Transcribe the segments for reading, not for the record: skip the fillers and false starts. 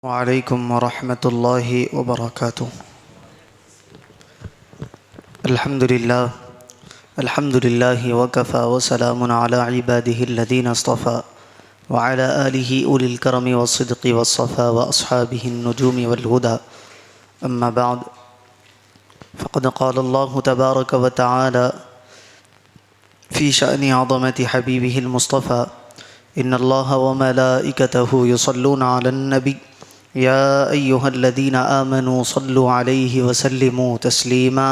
وعلیکم ورحمۃ اللہ وبرکاتہ۔ الحمد للہ وکفی وسلام علی عبادہ الذین اصطفی وعلی آلہ اولی الکرم والصدق والصفا واصحابہ النجوم والہدی، اما بعد فقد قال اللہ تبارک وتعالی فی شأن عظمت حبیبہ المصطفی ان اللہ وملائکتہ یصلون علی النبی یا ایہا الذین آمنوا صلوا علیہ وسلموا تسلیما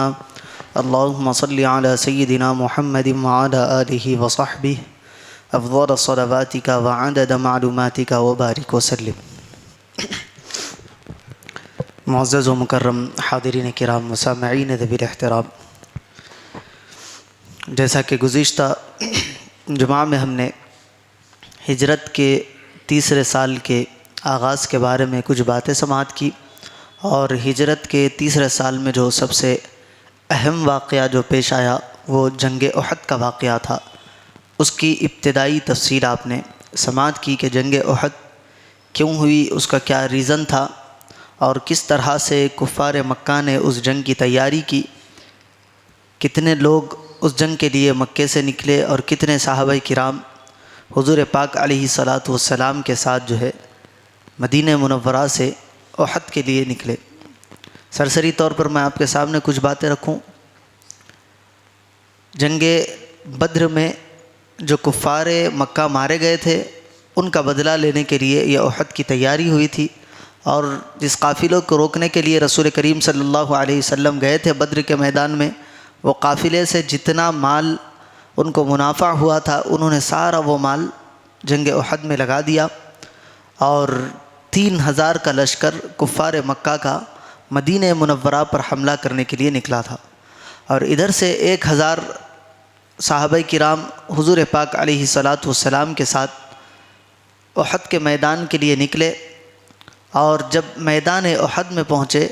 اللہم صل علی سیدنا محمد وعلی آلہ وصحبہ افضل صلواتک وعدد معلوماتک وبارک وسلم۔ معزز و مکرم حاضرین کرام و سامعین ذوی الاحترام، جیسا کہ گزشتہ جمعہ میں ہم نے ہجرت کے تیسرے سال کے آغاز کے بارے میں کچھ باتیں سماعت کی، اور ہجرت کے تیسرے سال میں جو سب سے اہم واقعہ جو پیش آیا وہ جنگ احد کا واقعہ تھا۔ اس کی ابتدائی تفصیل آپ نے سماعت کی کہ جنگ احد کیوں ہوئی، اس کا کیا ریزن تھا، اور کس طرح سے کفار مکہ نے اس جنگ کی تیاری کی، کتنے لوگ اس جنگ کے لیے مکے سے نکلے اور کتنے صحابہ کرام حضور پاک علیہ الصلاۃ والسلام کے ساتھ جو ہے مدینہ منورہ سے احد کے لیے نکلے۔ سرسری طور پر میں آپ کے سامنے کچھ باتیں رکھوں۔ جنگ بدر میں جو کفار مکہ مارے گئے تھے ان کا بدلہ لینے کے لیے یہ احد کی تیاری ہوئی تھی، اور جس قافلوں کو روکنے کے لیے رسول کریم صلی اللہ علیہ وسلم گئے تھے بدر کے میدان میں، وہ قافلے سے جتنا مال ان کو منافع ہوا تھا انہوں نے سارا وہ مال جنگ احد میں لگا دیا، اور 3000 کا لشکر کفار مکہ کا مدینہ منورہ پر حملہ کرنے کے لیے نکلا تھا، اور ادھر سے 1000 صحابہ کرام حضور پاک علیہ الصلاۃ والسلام کے ساتھ احد کے میدان کے لیے نکلے۔ اور جب میدان احد میں پہنچے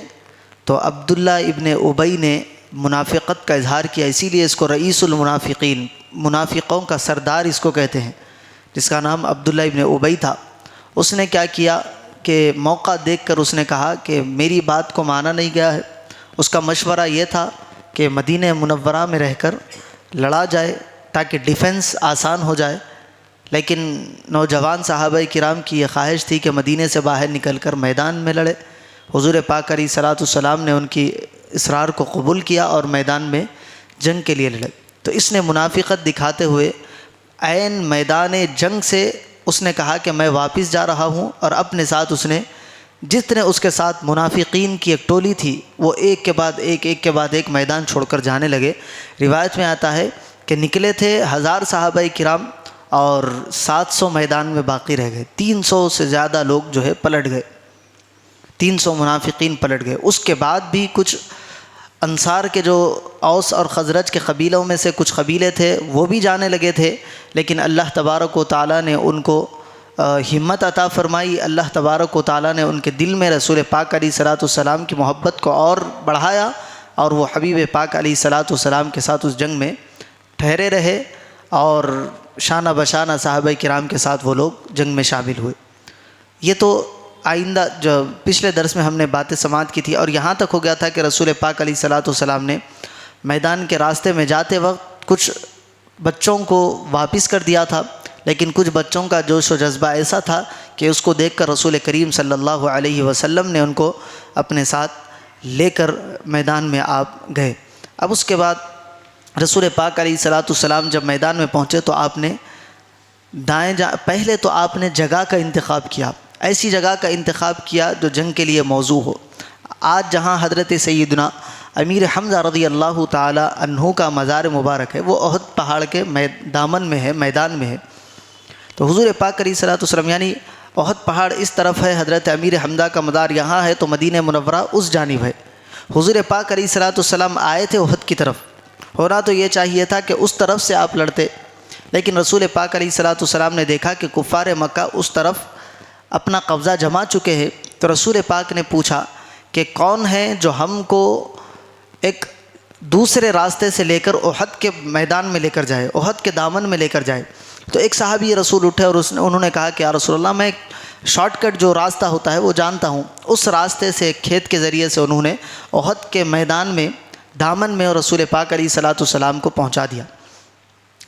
تو عبداللہ ابن ابی نے منافقت کا اظہار کیا، اسی لیے اس کو رئیس المنافقین، منافقوں کا سردار اس کو کہتے ہیں، جس کا نام عبداللہ ابن ابی تھا۔ اس نے کیا کیا کہ موقع دیکھ کر اس نے کہا کہ میری بات کو مانا نہیں گیا ہے۔ اس کا مشورہ یہ تھا کہ مدینہ منورہ میں رہ کر لڑا جائے تاکہ ڈیفنس آسان ہو جائے، لیکن نوجوان صحابہ کرام کی یہ خواہش تھی کہ مدینہ سے باہر نکل کر میدان میں لڑے۔ حضور پاک علیہ الصلاۃ والسلام نے ان کی اصرار کو قبول کیا اور میدان میں جنگ کے لیے لڑے۔ تو اس نے منافقت دکھاتے ہوئے عین میدان جنگ سے اس نے کہا کہ میں واپس جا رہا ہوں، اور اپنے ساتھ اس نے جتنے اس کے ساتھ منافقین کی ایک ٹولی تھی وہ ایک کے بعد ایک میدان چھوڑ کر جانے لگے۔ روایت میں آتا ہے کہ نکلے تھے 1000 صحابہ کرام اور 700 میدان میں باقی رہ گئے، 300 سے زیادہ لوگ جو ہے پلٹ گئے، 300 منافقین پلٹ گئے۔ اس کے بعد بھی کچھ انصار کے جو اوس اور خزرج کے قبیلوں میں سے کچھ قبیلے تھے وہ بھی جانے لگے تھے، لیکن اللہ تبارک و تعالیٰ نے ان کو ہمت عطا فرمائی۔ اللہ تبارک و تعالیٰ نے ان کے دل میں رسول پاک علیہ الصلاۃ والسلام کی محبت کو اور بڑھایا، اور وہ حبیب پاک علیہ الصلاۃ والسلام کے ساتھ اس جنگ میں ٹھہرے رہے، اور شانہ بشانہ صحابہ کرام کے ساتھ وہ لوگ جنگ میں شامل ہوئے۔ یہ تو آئندہ جو پچھلے درس میں ہم نے باتیں سماعت کی تھی، اور یہاں تک ہو گیا تھا کہ رسول پاک علیہ الصلاۃ والسلام نے میدان کے راستے میں جاتے وقت کچھ بچوں کو واپس کر دیا تھا، لیکن کچھ بچوں کا جوش و جذبہ ایسا تھا کہ اس کو دیکھ کر رسول کریم صلی اللہ علیہ وسلم نے ان کو اپنے ساتھ لے کر میدان میں آپ گئے۔ اب اس کے بعد رسول پاک علیہ الصلاۃ والسلام جب میدان میں پہنچے تو آپ نے پہلے تو آپ نے جگہ کا انتخاب کیا، ایسی جگہ کا انتخاب کیا جو جنگ کے لیے موزوں ہو۔ آج جہاں حضرت سیدنا امیر حمزہ رضی اللہ تعالی عنہ کا مزار مبارک ہے وہ احد پہاڑ کے دامن میں ہے، میدان میں ہے۔ تو حضور پاک علیہ الصلاۃ والسلام یعنی احد پہاڑ اس طرف ہے، حضرت امیر حمزہ کا مزار یہاں ہے، تو مدینہ منورہ اس جانب ہے۔ حضور پاک علیہ الصلاۃ والسلام آئے تھے احد کی طرف، ہونا تو یہ چاہیے تھا کہ اس طرف سے آپ لڑتے، لیکن رسول پاک علیہ الصلاۃ والسلام نے دیکھا کہ کفار مکہ اس طرف اپنا قبضہ جما چکے ہیں، تو رسول پاک نے پوچھا کہ کون ہے جو ہم کو ایک دوسرے راستے سے لے کر احد کے میدان میں لے کر جائے، احد کے دامن میں لے کر جائے۔ تو ایک صحابی رسول اٹھے اور انہوں نے کہا کہ یا رسول اللہ، میں شارٹ کٹ جو راستہ ہوتا ہے وہ جانتا ہوں، اس راستے سے کھیت کے ذریعے سے انہوں نے احد کے میدان میں دامن میں اور رسول پاک علیہ الصلاۃ والسلام کو پہنچا دیا۔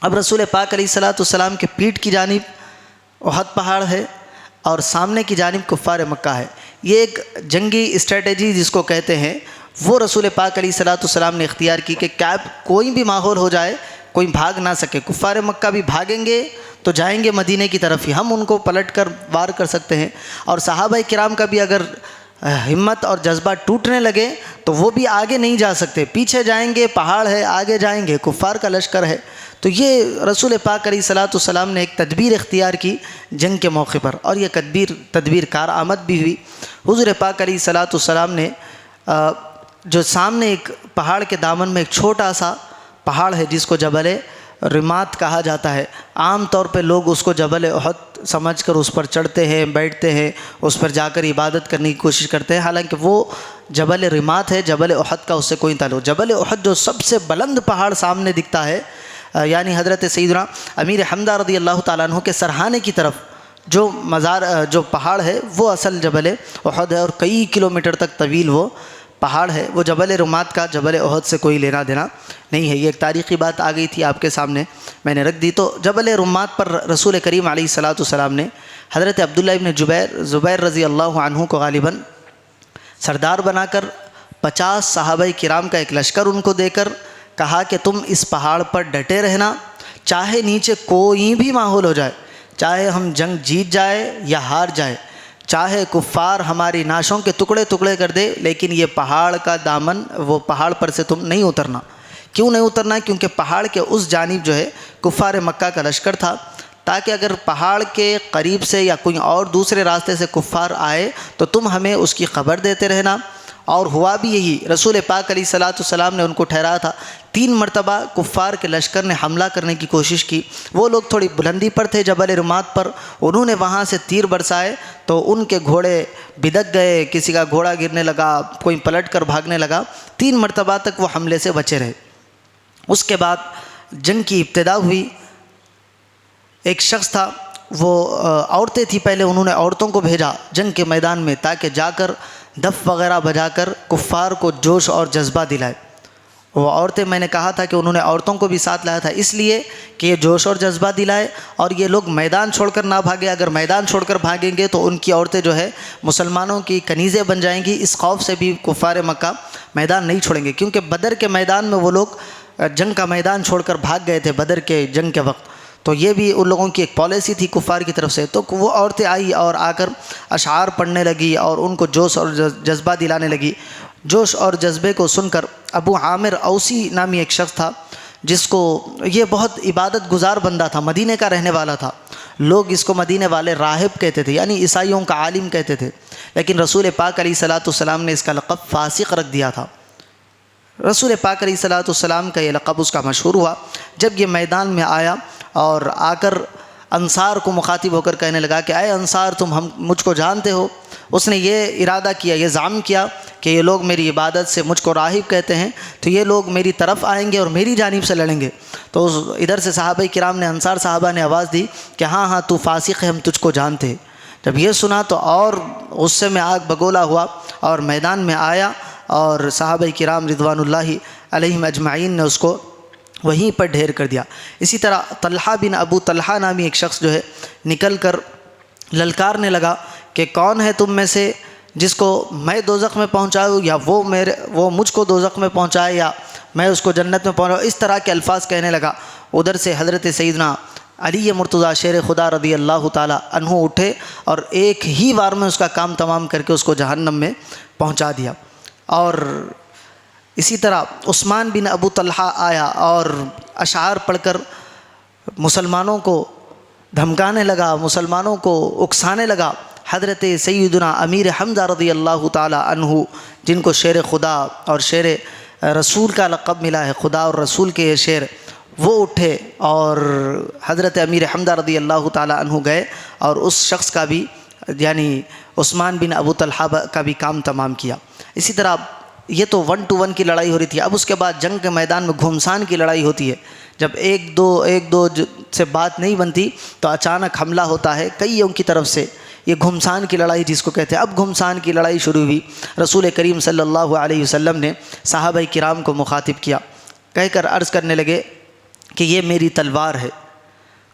اب رسول پاک علیہ الصلاۃ والسلام کے پیٹھ کی جانب احد پہاڑ ہے اور سامنے کی جانب کفار مکہ ہے۔ یہ ایک جنگی اسٹریٹجی جس کو کہتے ہیں وہ رسول پاک علیہ الصلاۃ والسلام نے اختیار کی کہ کیا کوئی بھی ماحول ہو جائے کوئی بھاگ نہ سکے۔ کفار مکہ بھی بھاگیں گے تو جائیں گے مدینے کی طرف ہی، ہم ان کو پلٹ کر وار کر سکتے ہیں، اور صحابہ کرام کا بھی اگر ہمت اور جذبہ ٹوٹنے لگے تو وہ بھی آگے نہیں جا سکتے، پیچھے جائیں گے، پہاڑ ہے، آگے جائیں گے، کفار کا لشکر ہے۔ تو یہ رسول پاک علیہ الصلاۃ والسلام نے ایک تدبیر اختیار کی جنگ کے موقع پر، اور یہ تدبیر کارآمد بھی ہوئی۔ حضور پاک علیہ الصلاۃ والسلام نے جو سامنے ایک پہاڑ کے دامن میں ایک چھوٹا سا پہاڑ ہے جس کو جبل رمات کہا جاتا ہے، عام طور پہ لوگ اس کو جبل احد سمجھ کر اس پر چڑھتے ہیں، بیٹھتے ہیں، اس پر جا کر عبادت کرنے کی کوشش کرتے ہیں، حالانکہ وہ جبل رمات ہے، جبل احد کا اس سے کوئی تعلق۔ جبل احد جو سب سے بلند پہاڑ سامنے دکھتا ہے، یعنی حضرت سیدنا امیر حمزہ رضی اللہ تعالیٰ عنہ کے سرہانے کی طرف جو پہاڑ ہے وہ اصل جبل احد ہے، اور کئی کلومیٹر تک طویل وہ پہاڑ ہے۔ وہ جبل رمات کا جبل احد سے کوئی لینا دینا نہیں ہے۔ یہ ایک تاریخی بات آ گئی تھی آپ کے سامنے، میں نے رکھ دی۔ تو جبل رمات پر رسول کریم علیہ الصلاۃ والسلام نے حضرت عبداللہ ابن زبیر رضی اللہ عنہ کو غالباً سردار بنا کر 50 صحابہ کرام کا ایک لشکر ان کو دے کر کہا کہ تم اس پہاڑ پر ڈٹے رہنا، چاہے نیچے کوئی بھی ماحول ہو جائے، چاہے ہم جنگ جیت جائے یا ہار جائے، چاہے کفار ہماری ناشوں کے ٹکڑے ٹکڑے کر دے، لیکن یہ پہاڑ کا دامن، وہ پہاڑ پر سے تم نہیں اترنا۔ کیوں نہیں اترنا؟ کیونکہ پہاڑ کے اس جانب جو ہے کفار مکہ کا لشکر تھا، تاکہ اگر پہاڑ کے قریب سے یا کوئی اور دوسرے راستے سے کفار آئے تو تم ہمیں اس کی خبر دیتے رہنا۔ اور ہوا بھی یہی، رسول پاک علیہ الصلاۃ والسلام نے ان کو ٹھہرایا تھا۔ 3 مرتبہ کفار کے لشکر نے حملہ کرنے کی کوشش کی، وہ لوگ تھوڑی بلندی پر تھے جبل رمات پر، انہوں نے وہاں سے تیر برسائے تو ان کے گھوڑے بدک گئے، کسی کا گھوڑا گرنے لگا، کوئی پلٹ کر بھاگنے لگا، 3 مرتبہ تک وہ حملے سے بچے رہے۔ اس کے بعد جنگ کی ابتدا ہوئی۔ ایک شخص تھا، وہ عورتیں تھیں، پہلے انہوں نے عورتوں کو بھیجا جنگ کے میدان میں تاکہ جا کر دف وغیرہ بجا کر کفار کو جوش اور جذبہ دلائے۔ وہ عورتیں، میں نے کہا تھا کہ انہوں نے عورتوں کو بھی ساتھ لایا تھا اس لیے کہ یہ جوش اور جذبہ دلائے اور یہ لوگ میدان چھوڑ کر نہ بھاگے۔ اگر میدان چھوڑ کر بھاگیں گے تو ان کی عورتیں جو ہے مسلمانوں کی کنیزیں بن جائیں گی، اس خوف سے بھی کفار مکہ میدان نہیں چھوڑیں گے، کیونکہ بدر کے میدان میں وہ لوگ جنگ کا میدان چھوڑ کر بھاگ گئے تھے بدر کے جنگ کے وقت۔ تو یہ بھی ان لوگوں کی ایک پالیسی تھی کفار کی طرف سے۔ تو وہ عورتیں آئی اور آ کر اشعار پڑھنے لگی اور ان کو جوش اور جذبہ دلانے لگی۔ جوش اور جذبے کو سن کر ابو عامر اوسی نامی ایک شخص تھا، جس کو یہ بہت عبادت گزار بندہ تھا، مدینے کا رہنے والا تھا، لوگ اس کو مدینے والے راہب کہتے تھے، یعنی عیسائیوں کا عالم کہتے تھے، لیکن رسول پاک علیہ الصلاۃ والسلام نے اس کا لقب فاسق رکھ دیا تھا۔ رسول پاک علیہ الصلاۃ والسلام کا یہ لقب اس کا مشہور ہوا۔ جب یہ میدان میں آیا اور آ کر انصار کو مخاطب ہو کر کہنے لگا کہ اے انصار، تم مجھ کو جانتے ہو؟ اس نے یہ ارادہ کیا، یہ زعم کیا کہ یہ لوگ میری عبادت سے مجھ کو راہب کہتے ہیں، تو یہ لوگ میری طرف آئیں گے اور میری جانب سے لڑیں گے۔ تو ادھر سے صحابہ کرام نے، انصار صحابہ نے آواز دی کہ ہاں ہاں تو فاسق ہے، ہم تجھ کو جانتے ہیں۔ جب یہ سنا تو اور غصے میں آگ بگولا ہوا اور میدان میں آیا، اور صحابہ کرام رضوان اللہ علیہم اجمعین نے اس کو وہیں پر ڈھیر کر دیا۔ اسی طرح طلحہ بن ابو طلحہ نامی ایک شخص جو ہے نکل کر للکارنے لگا کہ کون ہے تم میں سے جس کو میں دوزخ میں پہنچاؤں، یا وہ مجھ کو دوزخ میں پہنچائے، یا میں اس کو جنت میں پہنچاؤں۔ اس طرح کے الفاظ کہنے لگا۔ ادھر سے حضرت سیدنا علی مرتضیٰ شیر خدا رضی اللہ تعالی عنہ اٹھے اور ایک ہی بار میں اس کا کام تمام کر کے اس کو جہنم میں پہنچا دیا۔ اور اسی طرح عثمان بن ابو طلحہ آیا اور اشعار پڑھ کر مسلمانوں کو دھمکانے لگا، مسلمانوں کو اکسانے لگا۔ حضرت سیدنا امیر حمزہ رضی اللہ تعالی عنہ، جن کو شیر خدا اور شیر رسول کا لقب ملا ہے، خدا اور رسول کے یہ شعر، وہ اٹھے اور حضرت امیر حمزہ رضی اللہ تعالی عنہ گئے اور اس شخص کا بھی، یعنی عثمان بن ابو طلحہ کا بھی کام تمام کیا۔ اسی طرح یہ تو 1 to 1 کی لڑائی ہو رہی تھی۔ اب اس کے بعد جنگ کے میدان میں گھمسان کی لڑائی ہوتی ہے۔ جب ایک دو سے بات نہیں بنتی تو اچانک حملہ ہوتا ہے کئیوں کی طرف سے۔ یہ گھمسان کی لڑائی جس کو کہتے ہیں۔ اب گھمسان کی لڑائی شروع ہوئی۔ رسول کریم صلی اللہ علیہ وسلم نے صحابہ کرام کو مخاطب کیا، کہہ کر عرض کرنے لگے کہ یہ میری تلوار ہے،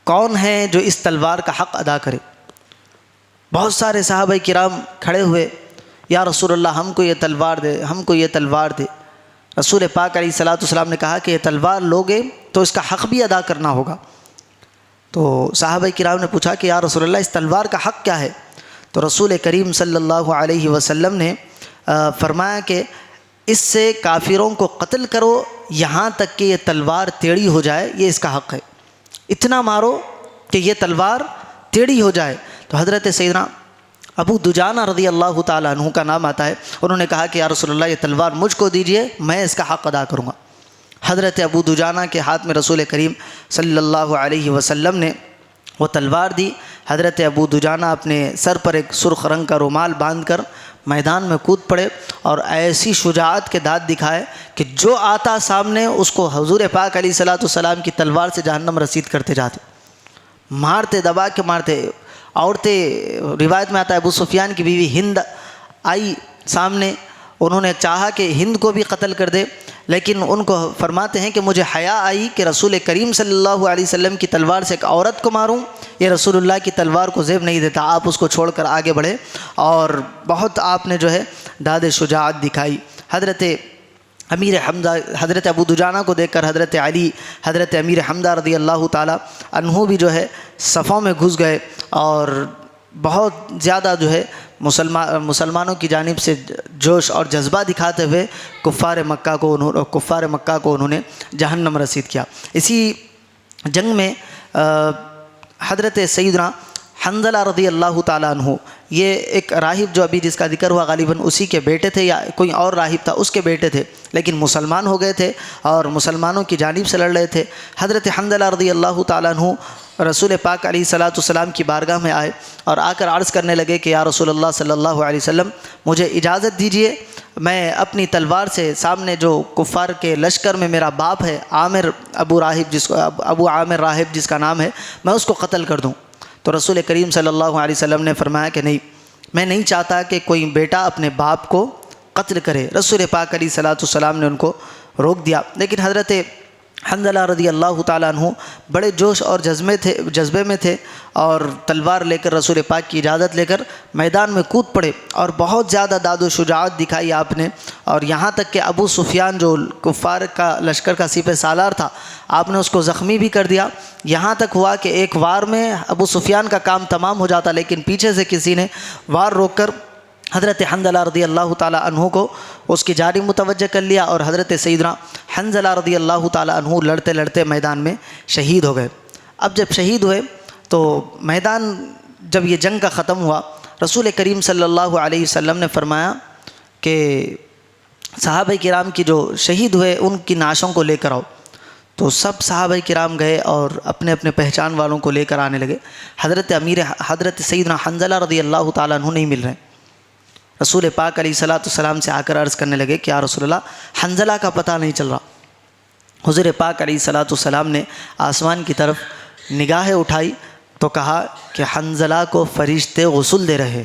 کون ہے جو اس تلوار کا حق ادا کرے؟ بہت سارے صحابہ کرام کھڑے ہوئے، یا رسول اللہ ہم کو یہ تلوار دے، ہم کو یہ تلوار دے۔ رسول پاک علیہ الصلوۃ والسلام نے کہا کہ یہ تلوار لوگے تو اس کا حق بھی ادا کرنا ہوگا۔ تو صحابہ کرام نے پوچھا کہ یا رسول اللہ اس تلوار کا حق کیا ہے؟ تو رسول کریم صلی اللہ علیہ وسلم نے فرمایا کہ اس سے کافروں کو قتل کرو یہاں تک کہ یہ تلوار ٹیڑھی ہو جائے، یہ اس کا حق ہے، اتنا مارو کہ یہ تلوار ٹیڑھی ہو جائے۔ تو حضرت سیدنا ابو دجانہ رضی اللہ تعالیٰ عنہ کا نام آتا ہے، انہوں نے کہا کہ یا رسول اللہ یہ تلوار مجھ کو دیجئے، میں اس کا حق ادا کروں گا۔ حضرت ابو دجانہ کے ہاتھ میں رسول کریم صلی اللہ علیہ وسلم نے وہ تلوار دی۔ حضرت ابو دجانہ اپنے سر پر ایک سرخ رنگ کا رومال باندھ کر میدان میں کود پڑے اور ایسی شجاعت کے دانت دکھائے کہ جو آتا سامنے اس کو حضور پاک علیہ الصلوۃ والسلام کی تلوار سے جہنم رسید کرتے جاتے، مارتے دبا کے مارتے۔ عورتیں، روایت میں آتا ہے ابو سفیان کی بیوی ہند آئی سامنے، انہوں نے چاہا کہ ہند کو بھی قتل کر دے، لیکن ان کو فرماتے ہیں کہ مجھے حیا آئی کہ رسول کریم صلی اللہ علیہ وسلم کی تلوار سے ایک عورت کو ماروں، یہ رسول اللہ کی تلوار کو زیب نہیں دیتا، آپ اس کو چھوڑ کر آگے بڑھے، اور بہت آپ نے جو ہے داد شجاعت دکھائی۔ امیر حمزہ حضرت ابو دجانہ کو دیکھ کر حضرت علی، حضرت امیر حمزہ رضی اللہ تعالیٰ عنہ بھی جو ہے صفوں میں گھس گئے، اور بہت زیادہ جو ہے مسلمانوں کی جانب سے جوش اور جذبہ دکھاتے ہوئے کفار مکہ کو انہوں نے جہنم رسید کیا۔ اسی جنگ میں حضرت سیدنا حنظلہ رضی اللہ تعالیٰ عنہ، یہ ایک راہب جو ابھی جس کا ذکر ہوا غالباً اسی کے بیٹے تھے یا کوئی اور راہب تھا، اس کے بیٹے تھے، لیکن مسلمان ہو گئے تھے اور مسلمانوں کی جانب سے لڑ رہے تھے۔ حضرت حنظلہ رضی اللہ تعالیٰ عنہ رسول پاک علیہ الصلوۃ والسلام کی بارگاہ میں آئے اور آ کر عرض کرنے لگے کہ یا رسول اللہ صلی اللہ علیہ وسلم مجھے اجازت دیجیے، میں اپنی تلوار سے سامنے جو کفار کے لشکر میں میرا باپ ہے عامر ابو عامر راہب جس کا نام ہے، میں اس کو قتل کر دوں۔ تو رسول کریم صلی اللہ علیہ وسلم نے فرمایا کہ نہیں، میں نہیں چاہتا کہ کوئی بیٹا اپنے باپ کو قتل کرے۔ رسول پاک علیہ الصلوۃ والسلام نے ان کو روک دیا، لیکن حضرت حنظلہ رضی اللہ تعالیٰ عنہ بڑے جوش اور جذبے میں تھے، اور تلوار لے کر رسول پاک کی اجازت لے کر میدان میں کود پڑے، اور بہت زیادہ داد و شجاعت دکھائی آپ نے، اور یہاں تک کہ ابو سفیان جو کفار کا لشکر کا سپہ سالار تھا، آپ نے اس کو زخمی بھی کر دیا۔ یہاں تک ہوا کہ ایک وار میں ابو سفیان کا کام تمام ہو جاتا، لیکن پیچھے سے کسی نے وار روک کر حضرت حنظلہ رضی اللہ تعالیٰ عنہ کو اس کی جانب متوجہ کر لیا، اور حضرت سیدنا حنظلہ رضی اللہ تعالیٰ عنہ لڑتے لڑتے میدان میں شہید ہو گئے۔ اب جب شہید ہوئے تو میدان جب یہ جنگ کا ختم ہوا، رسول کریم صلی اللہ علیہ وسلم نے فرمایا کہ صحابہ کرام کی جو شہید ہوئے ان کی نعشوں کو لے کر آؤ۔ تو سب صحابہ کرام گئے اور اپنے اپنے پہچان والوں کو لے کر آنے لگے۔ حضرت سیدنا حنظلہ رضی اللہ تعالیٰ عنہ نہیں مل رہے۔ رسول پاک علیہ الصلوۃ والسلام سے آ کر عرض کرنے لگے کہ یا رسول اللہ حنظلہ کا پتہ نہیں چل رہا۔ حضور پاک علیہ الصلوۃ والسلام نے آسمان کی طرف نگاہیں اٹھائی تو کہا کہ حنظلہ کو فرشتے غسل دے رہے،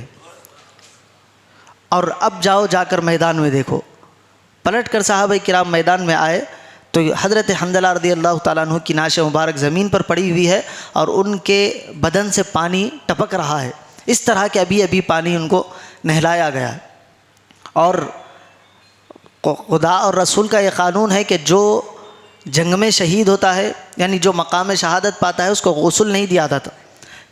اور اب جاؤ جا کر میدان میں دیکھو۔ پلٹ کر صحابہ کرام میدان میں آئے تو حضرت حنظلہ رضی اللہ تعالیٰ عنہ کی نعش مبارک زمین پر پڑی ہوئی ہے، اور ان کے بدن سے پانی ٹپک رہا ہے، اس طرح کہ ابھی ابھی پانی ان کو نہلایا گیا ہے۔ اور خدا اور رسول کا یہ قانون ہے کہ جو جنگ میں شہید ہوتا ہے، یعنی جو مقام شہادت پاتا ہے، اس کو غسل نہیں دیا جاتا،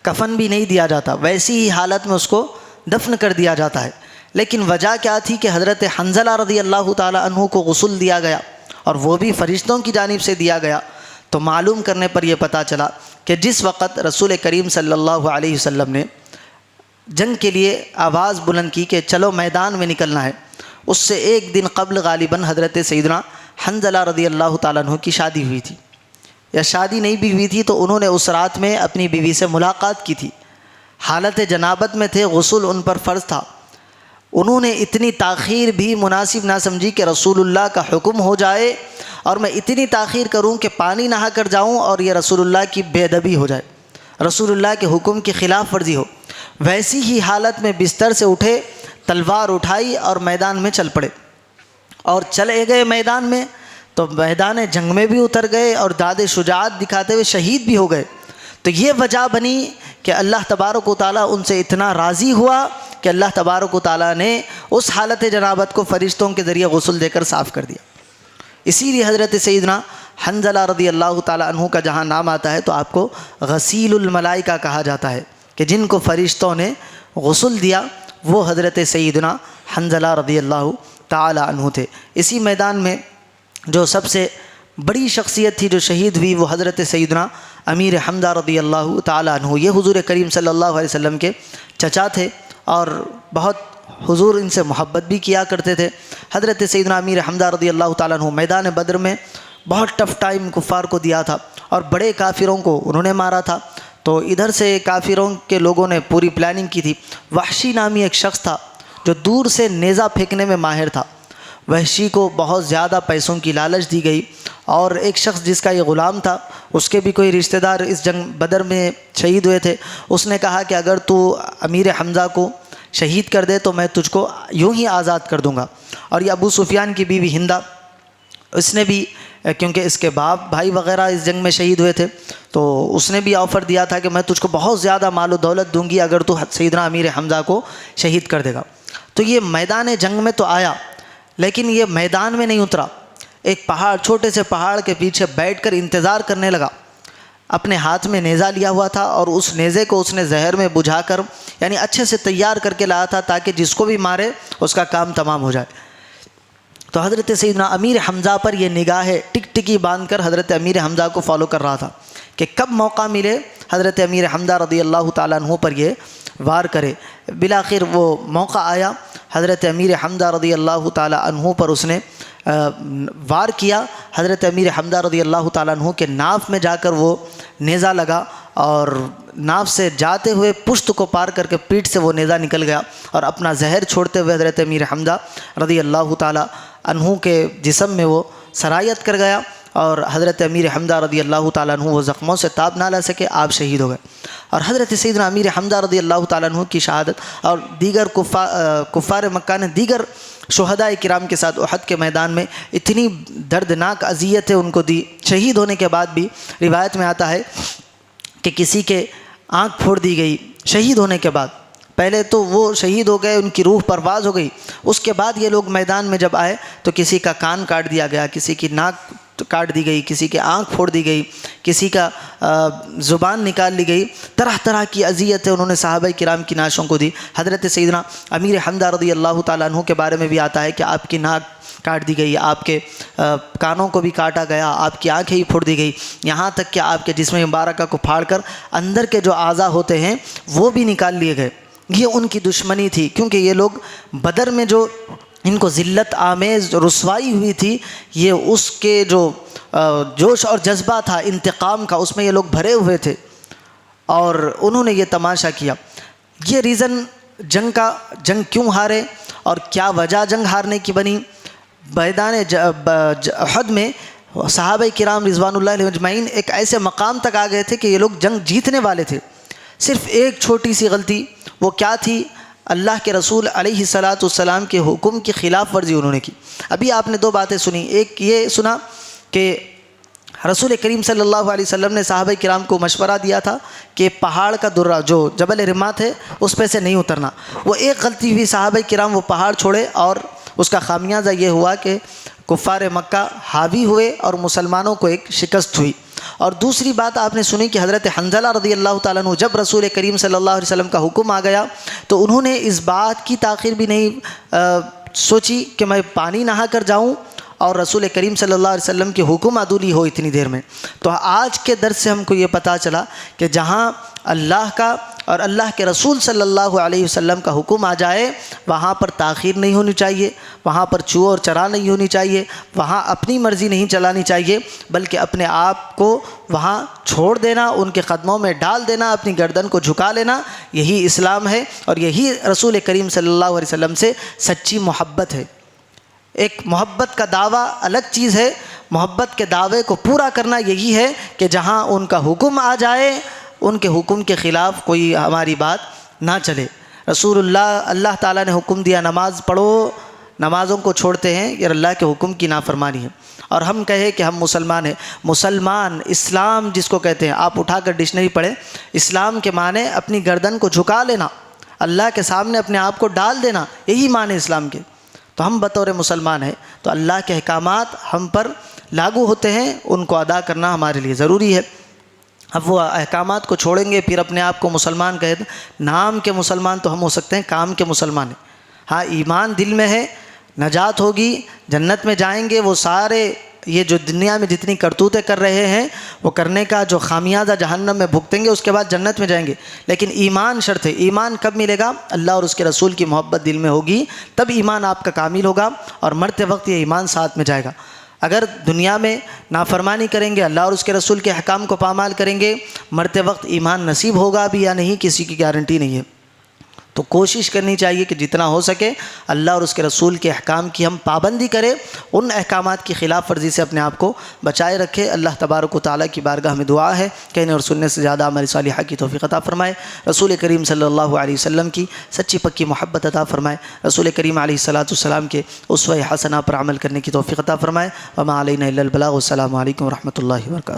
کفن بھی نہیں دیا جاتا، ویسی ہی حالت میں اس کو دفن کر دیا جاتا ہے۔ لیکن وجہ کیا تھی کہ حضرت حنظلہ رضی اللہ تعالیٰ عنہ کو غسل دیا گیا، اور وہ بھی فرشتوں کی جانب سے دیا گیا؟ تو معلوم کرنے پر یہ پتہ چلا کہ جس وقت رسول کریم صلی اللہ علیہ وسلم نے جنگ کے لیے آواز بلند کی کہ چلو میدان میں نکلنا ہے، اس سے ایک دن قبل غالباً حضرت سیدنا حنظلہ رضی اللہ تعالیٰ عنہ کی شادی ہوئی تھی، یا شادی نہیں بھی ہوئی تھی تو انہوں نے اس رات میں اپنی بیوی سے ملاقات کی تھی، حالت جنابت میں تھے، غسل ان پر فرض تھا۔ انہوں نے اتنی تاخیر بھی مناسب نہ سمجھی کہ رسول اللہ کا حکم ہو جائے اور میں اتنی تاخیر کروں کہ پانی نہا کر جاؤں اور یہ رسول اللہ کی بے ادبی ہو جائے، رسول اللہ کے حکم کی خلاف ورزی ہو۔ ویسی ہی حالت میں بستر سے اٹھے، تلوار اٹھائی اور میدان میں چل پڑے، اور چلے گئے میدان میں تو میدان جنگ میں بھی اتر گئے اور داد شجاعت دکھاتے ہوئے شہید بھی ہو گئے۔ تو یہ وجہ بنی کہ اللہ تبارک و تعالیٰ ان سے اتنا راضی ہوا کہ اللہ تبارک و تعالیٰ نے اس حالت جنابت کو فرشتوں کے ذریعے غسل دے کر صاف کر دیا۔ اسی لیے حضرت سیدنا حنظلہ رضی اللہ تعالیٰ عنہ کا جہاں نام آتا ہے تو آپ کو غسیل الملائکہ کہا جاتا ہے، کہ جن کو فرشتوں نے غسل دیا وہ حضرت سیدنا حنظلہ رضی اللہ تعالیٰ عنہ تھے۔ اسی میدان میں جو سب سے بڑی شخصیت تھی جو شہید ہوئی وہ حضرت سیدنا امیر حمزہ رضی اللہ تعالیٰ عنہ، یہ حضور کریم صلی اللہ علیہ وسلم کے چچا تھے اور بہت حضور ان سے محبت بھی کیا کرتے تھے۔ حضرت سیدنا امیر حمزہ رضی اللہ تعالیٰ عنہ میدان بدر میں بہت ٹف ٹائم کفار کو دیا تھا اور بڑے کافروں کو انہوں نے مارا تھا۔ تو ادھر سے کافروں کے لوگوں نے پوری پلاننگ کی تھی۔ وحشی نامی ایک شخص تھا جو دور سے نیزہ پھینکنے میں ماہر تھا، وحشی کو بہت زیادہ پیسوں کی لالچ دی گئی، اور ایک شخص جس کا یہ غلام تھا، اس کے بھی کوئی رشتہ دار اس جنگ بدر میں شہید ہوئے تھے، اس نے کہا کہ اگر تو امیر حمزہ کو شہید کر دے تو میں تجھ کو یوں ہی آزاد کر دوں گا۔ اور یہ ابو سفیان کی بیوی ہندہ، اس نے بھی، کیونکہ اس کے باپ بھائی وغیرہ اس جنگ میں شہید ہوئے تھے، تو اس نے بھی آفر دیا تھا کہ میں تجھ کو بہت زیادہ مال و دولت دوں گی اگر تو سیدنا امیر حمزہ کو شہید کر دے گا۔ تو یہ میدان جنگ میں تو آیا، لیکن یہ میدان میں نہیں اترا، ایک پہاڑ، چھوٹے سے پہاڑ کے پیچھے بیٹھ کر انتظار کرنے لگا۔ اپنے ہاتھ میں نیزہ لیا ہوا تھا اور اس نیزے کو اس نے زہر میں بجھا کر، یعنی اچھے سے تیار کر کے لایا تھا تاکہ جس کو بھی مارے اس کا کام تمام ہو جائے۔ تو حضرت سیدنا امیر حمزہ پر یہ نگاہیں ٹک ٹکی باندھ کر حضرت امیر حمزہ کو فالو کر رہا تھا کہ کب موقع ملے حضرت امیر حمزہ رضی اللہ تعالیٰ عنہ پر یہ وار کرے۔ بالآخر وہ موقع آیا، حضرت امیر حمزہ رضی اللہ تعالیٰ عنہ پر اس نے وار کیا۔ حضرت امیر حمزہ رضی اللہ تعالیٰ عنہ کے ناف میں جا کر وہ نیزہ لگا اور ناف سے جاتے ہوئے پشت کو پار کر کے پیٹھ سے وہ نیزہ نکل گیا اور اپنا زہر چھوڑتے ہوئے حضرت امیر حمزہ رضی اللہ تعالیٰ عنہ کے جسم میں وہ سرایت کر گیا، اور حضرت امیر حمزہ رضی اللہ تعالیٰ عنہ وہ زخموں سے تاب نہ لا سکے، آپ شہید ہو گئے۔ اور حضرت سیدنا امیر حمزہ رضی اللہ تعالیٰ عنہ کی شہادت اور دیگر کفار مکہ نے دیگر شہداء کرام کے ساتھ احد کے میدان میں اتنی دردناک اذیتیں ان کو دی، شہید ہونے کے بعد بھی روایت میں آتا ہے کہ کسی کے آنکھ پھوڑ دی گئی شہید ہونے کے بعد۔ پہلے تو وہ شہید ہو گئے، ان کی روح پرواز ہو گئی، اس کے بعد یہ لوگ میدان میں جب آئے تو کسی کا کان کاٹ دیا گیا، کسی کی ناک کاٹ دی گئی، کسی کی آنکھ پھوڑ دی گئی، کسی کا زبان نکال لی گئی، طرح طرح کی اذیتیں انہوں نے صحابہ کرام کی نعشوں کو دی۔ حضرت سیدنا امیر حمزہ رضی اللہ تعالیٰ عنہ کے بارے میں بھی آتا ہے کہ آپ کی ناک کاٹ دی گئی، آپ کے کانوں کو بھی کاٹا گیا، آپ کی آنکھیں ہی پھوڑ دی گئی، یہاں تک کہ آپ کے جسم مبارکہ کو پھاڑ کر اندر کے جو اعضاء ہوتے ہیں وہ بھی نکال لیے گئے۔ یہ ان کی دشمنی تھی، کیونکہ یہ لوگ بدر میں جو ان کو ذلت آمیز رسوائی ہوئی تھی، یہ اس کے جو جوش اور جذبہ تھا انتقام کا، اس میں یہ لوگ بھرے ہوئے تھے اور انہوں نے یہ تماشا کیا۔ یہ ریزن جنگ کیوں ہارے اور کیا وجہ جنگ ہارنے کی بنی؟ میدان احد میں صحابہ کرام رضوان اللہ علیہم اجمعین ایک ایسے مقام تک آ گئے تھے کہ یہ لوگ جنگ جیتنے والے تھے، صرف ایک چھوٹی سی غلطی، وہ کیا تھی؟ اللہ کے رسول علیہ السلام کے حکم کی خلاف ورزی انہوں نے کی۔ ابھی آپ نے دو باتیں سنی، ایک یہ سنا کہ رسول کریم صلی اللہ علیہ وسلم نے صحابہ کرام کو مشورہ دیا تھا کہ پہاڑ کا درہ جو جبل رمات ہے اس پہ سے نہیں اترنا، وہ ایک غلطی ہوئی، صحابہ کرام وہ پہاڑ چھوڑے اور اس کا خامیازہ یہ ہوا کہ کفار مکہ حاوی ہوئے اور مسلمانوں کو ایک شکست ہوئی۔ اور دوسری بات آپ نے سنی کہ حضرت حنظلہ رضی اللہ تعالیٰ عنہ جب رسول کریم صلی اللہ علیہ وسلم کا حکم آ گیا تو انہوں نے اس بات کی تاخیر بھی نہیں سوچی کہ میں پانی نہا کر جاؤں اور رسول کریم صلی اللہ علیہ وسلم کی حکم عدولی ہو اتنی دیر میں۔ تو آج کے درس سے ہم کو یہ پتہ چلا کہ جہاں اللہ کا اور اللہ کے رسول صلی اللہ علیہ وسلم کا حکم آ جائے وہاں پر تاخیر نہیں ہونی چاہیے، وہاں پر چو اور چرا نہیں ہونی چاہیے، وہاں اپنی مرضی نہیں چلانی چاہیے، بلکہ اپنے آپ کو وہاں چھوڑ دینا، ان کے قدموں میں ڈال دینا، اپنی گردن کو جھکا لینا، یہی اسلام ہے اور یہی رسول کریم صلی اللہ علیہ وسلم سے سچی محبت ہے۔ ایک محبت کا دعویٰ الگ چیز ہے، محبت کے دعوے کو پورا کرنا یہی ہے کہ جہاں ان کا حکم آ جائے ان کے حکم کے خلاف کوئی ہماری بات نہ چلے۔ رسول اللہ تعالیٰ نے حکم دیا نماز پڑھو، نمازوں کو چھوڑتے ہیں، یہ اللہ کے حکم کی نافرمانی ہے۔ اور ہم کہیں کہ ہم مسلمان ہیں، مسلمان اسلام جس کو کہتے ہیں، آپ اٹھا کر ڈکشنری پڑھیں، اسلام کے معنی اپنی گردن کو جھکا لینا، اللہ کے سامنے اپنے آپ کو ڈال دینا، یہی معنی اسلام کے۔ تو ہم بطور مسلمان ہیں تو اللہ کے احکامات ہم پر لاگو ہوتے ہیں، ان کو ادا کرنا ہمارے لیے ضروری ہے۔ اب وہ احکامات کو چھوڑیں گے پھر اپنے آپ کو مسلمان کہے، نام کے مسلمان تو ہم ہو سکتے ہیں، کام کے مسلمان ہیں۔ ہاں ایمان دل میں ہے، نجات ہوگی، جنت میں جائیں گے، وہ سارے یہ جو دنیا میں جتنی کرتوتیں کر رہے ہیں وہ کرنے کا جو خامیازہ جہنم میں بھگتیں گے، اس کے بعد جنت میں جائیں گے۔ لیکن ایمان شرط ہے۔ ایمان کب ملے گا؟ اللہ اور اس کے رسول کی محبت دل میں ہوگی، تب ایمان آپ کا کامل ہوگا، اور مرتے وقت یہ ایمان ساتھ میں جائے گا۔ اگر دنیا میں نافرمانی کریں گے، اللہ اور اس کے رسول کے احکام کو پامال کریں گے، مرتے وقت ایمان نصیب ہوگا بھی یا نہیں، کسی کی گارنٹی نہیں ہے۔ تو کوشش کرنی چاہیے کہ جتنا ہو سکے اللہ اور اس کے رسول کے احکام کی ہم پابندی کریں، ان احکامات کی خلاف ورزی سے اپنے آپ کو بچائے رکھے۔ اللہ تبارک و تعالیٰ کی بارگاہ میں دعا ہے کہنے اور سننے سے زیادہ عمل صالحہ کی توفیق عطا فرمائے، رسول کریم صلی اللہ علیہ وسلم کی سچی پکی محبت عطا فرمائے، رسول کریم علیہ الصلاۃ والسلام کے اسوہ حسنہ پر عمل کرنے کی توفیق عطا فرمائے۔ وما علینا الا البلاغ۔ والسلام علیکم ورحمۃ اللہ وبرکاتہ۔